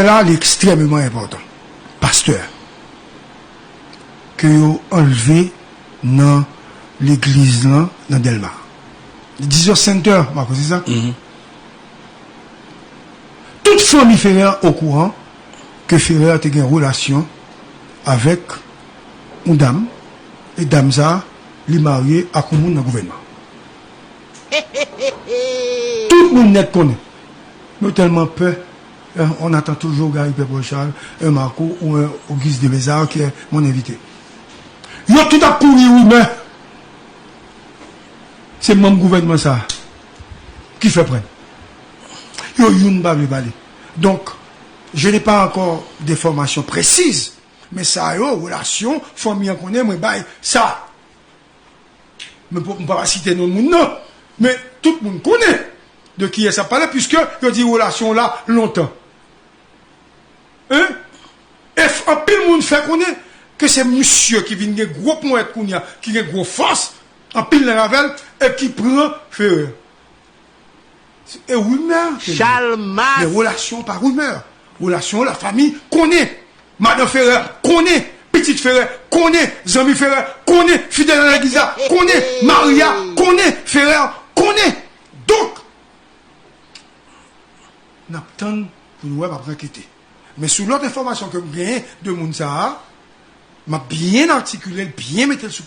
Là, l'extrêmement important. Pasteur. Que vous enlevé dans l'église, là, dans Delmar. 10h, 5h, c'est ça? Toute famille Ferrer au courant que Ferrer a une relation avec une dame, et dame ça, lui marié à un monde dans le gouvernement. Tout le monde net connaît. Nous tellement peur, on attend toujours Gary Pepper-Charles, un Marco ou un Auguste de Bézard qui est mon invité. Yo tout a pourri, oui, mais c'est mon gouvernement ça qui fait prendre. Yo youn ba le balé. Donc, je n'ai pas encore des formations précises, mais ça yo relation famille en connaît moi bail ça. Mais pour pas citer non monde non, mais tout le monde connaît de qui est ça parle puisque yo dit relation là longtemps. Hein? Et un pile monde fait connaître que c'est monsieur qui vient de gros poète qui a gros force en pile la ravel et qui prend Ferrer. Et rumeur. Chalmas. Les relations par rumeur. Relations, la famille connaît. Madame Ferrer connaît. Petite Ferrer connaît. Zami Ferrer connaît. Fidèle à l'église connaît. Maria connaît. Ferrer connaît. Donc, n'attend pour nous pas inquiéter. Mais sous l'autre information que vous gagnez de Mounsa, m'a bien articulé, bien mettre le sous